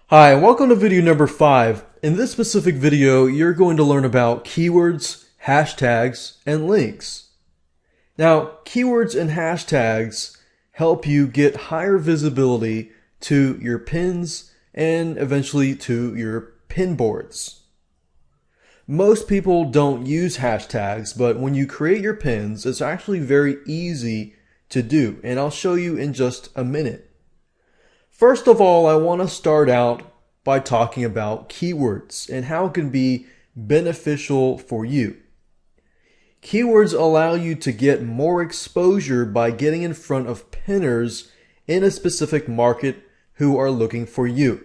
Hi, and welcome to video number 5. In this specific video, you're going to learn about keywords, hashtags, and links. Now, keywords and hashtags help you get higher visibility to your pins and eventually to your pin boards. Most people don't use hashtags, but when you create your pins, it's actually very easy to do, and I'll show you in just a minute. First of all, I want to start out by talking about keywords and how it can be beneficial for you. Keywords allow you to get more exposure by getting in front of pinners in a specific market who are looking for you.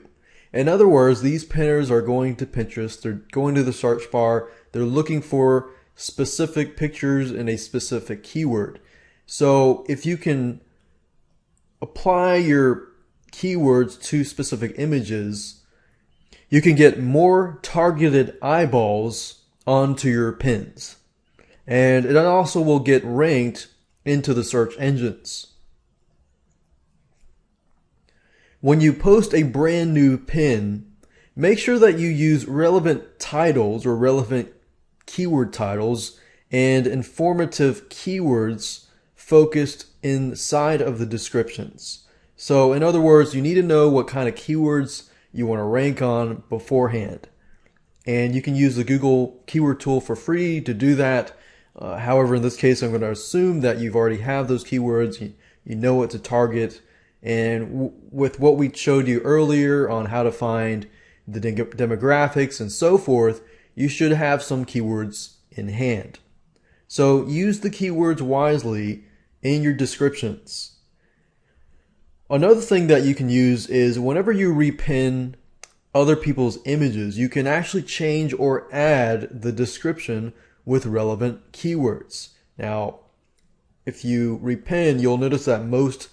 In other words, these pinners are going to Pinterest, they're going to the search bar, they're looking for specific pictures in a specific keyword. So if you can apply your keywords to specific images, you can get more targeted eyeballs onto your pins. And it also will get ranked into the search engines. When you post a brand new pin, make sure that you use relevant titles or relevant keyword titles and informative keywords focused inside of the descriptions. So in other words, you need to know what kind of keywords you want to rank on beforehand. And you can use the Google keyword tool for free to do that. However, in this case, I'm going to assume that you've already have those keywords. You know what to target. And with what we showed you earlier on how to find the demographics and so forth, you should have some keywords in hand. So use the keywords wisely in your descriptions. Another thing that you can use is whenever you repin other people's images, you can actually change or add the description with relevant keywords. Now, if you repin, you'll notice that most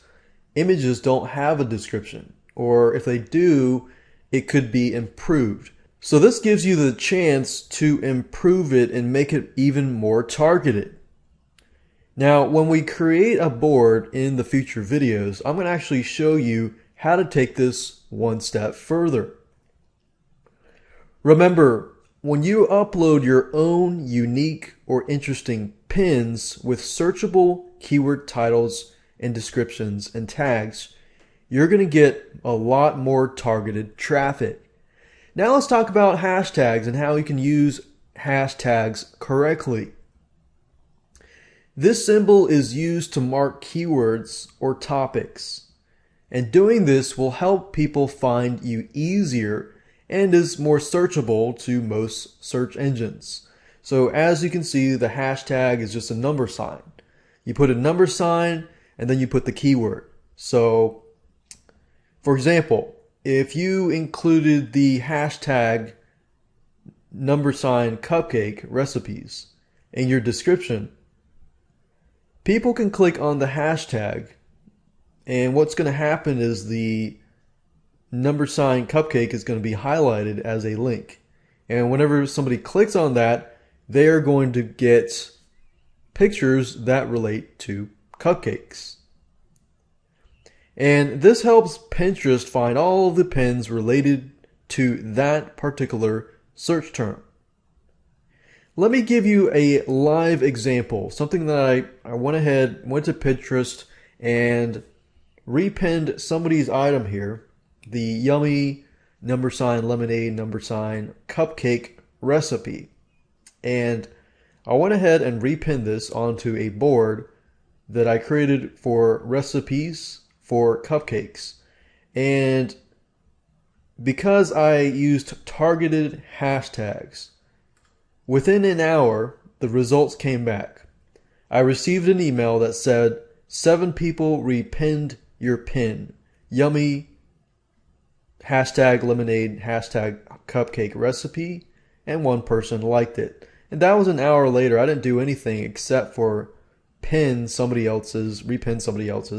images don't have a description, or if they do, it could be improved. So this gives you the chance to improve it and make it even more targeted. Now, when we create a board in the future videos, I'm going to actually show you how to take this one step further. Remember, when you upload your own unique or interesting pins with searchable keyword titles and descriptions and tags, you're going to get a lot more targeted traffic. Now let's talk about hashtags and how you can use hashtags correctly. This symbol is used to mark keywords or topics, and doing this will help people find you easier and is more searchable to most search engines. So as you can see, the hashtag is just a number sign. You put a number sign and then you put the keyword. So for example, if you included the hashtag #cupcake recipes in your description, people can click on the hashtag, and what's going to happen is the #cupcake is going to be highlighted as a link. And whenever somebody clicks on that, they are going to get pictures that relate to cupcakes. And this helps Pinterest find all of the pins related to that particular search term. Let me give you a live example, something that I went to Pinterest and repinned somebody's item here, the yummy #lemonade cupcake recipe. And I went ahead and repinned this onto a board that I created for recipes for cupcakes. And because I used targeted hashtags, within an hour, the results came back. I received an email that said 7 people repinned your pin. Yummy #lemonade #cupcake recipe, and 1 person liked it. And that was an hour later. I didn't do anything except for repin somebody else's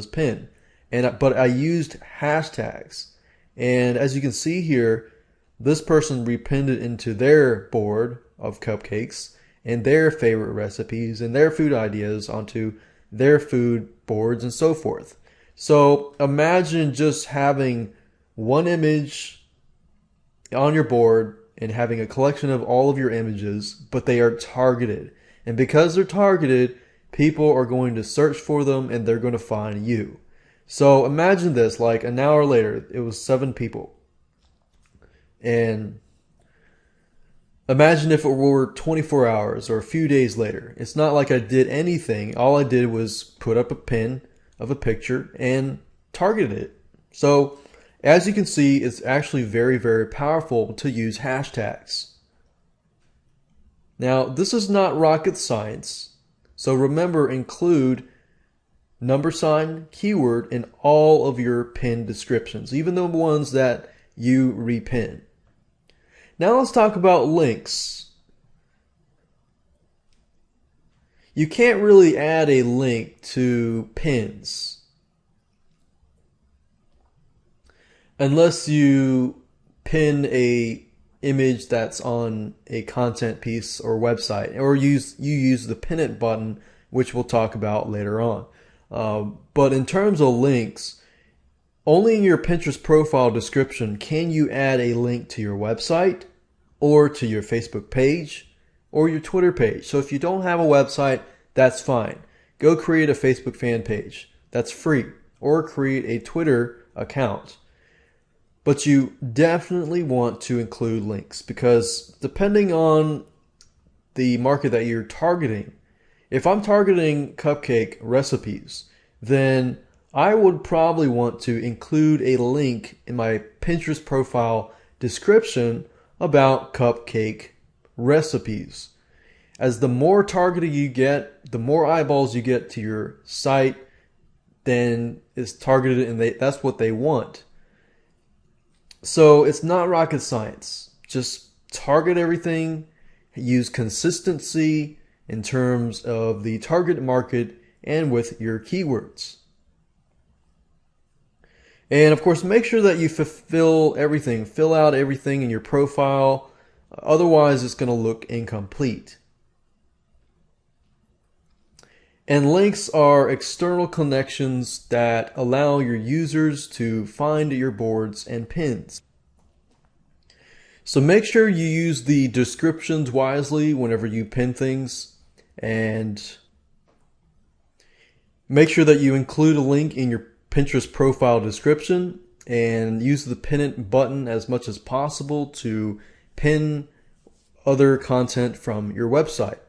pin. But I used hashtags. And as you can see here, this person repinned it into their board of cupcakes and their favorite recipes and their food ideas onto their food boards and so forth. So imagine just having one image on your board and having a collection of all of your images, but they are targeted. And because they're targeted, people are going to search for them and they're going to find you. So imagine this, like an hour later, it was 7 people. And imagine if it were 24 hours or a few days later. It's not like I did anything. All I did was put up a pin of a picture and targeted it. So as you can see, it's actually very, very powerful to use hashtags. Now, this is not rocket science. So remember, include #, keyword in all of your pin descriptions, even the ones that you repin. Now let's talk about links. You can't really add a link to pins unless you pin a image that's on a content piece or website, or you use the pin it button, which we'll talk about later on. But in terms of links, only in your Pinterest profile description can you add a link to your website or to your Facebook page or your Twitter page. So if you don't have a website, that's fine. Go create a Facebook fan page. That's free. Or create a Twitter account. But you definitely want to include links, because depending on the market that you're targeting, if I'm targeting cupcake recipes, then I would probably want to include a link in my Pinterest profile description about cupcake recipes. As the more targeted you get, the more eyeballs you get to your site, then it's targeted and that's what they want. So it's not rocket science. Just target everything, use consistency in terms of the target market and with your keywords. And of course, make sure that you fulfill everything, fill out everything in your profile. Otherwise, it's going to look incomplete. And links are external connections that allow your users to find your boards and pins. So make sure you use the descriptions wisely whenever you pin things, and make sure that you include a link in your Pinterest profile description, and use the pin it button as much as possible to pin other content from your website.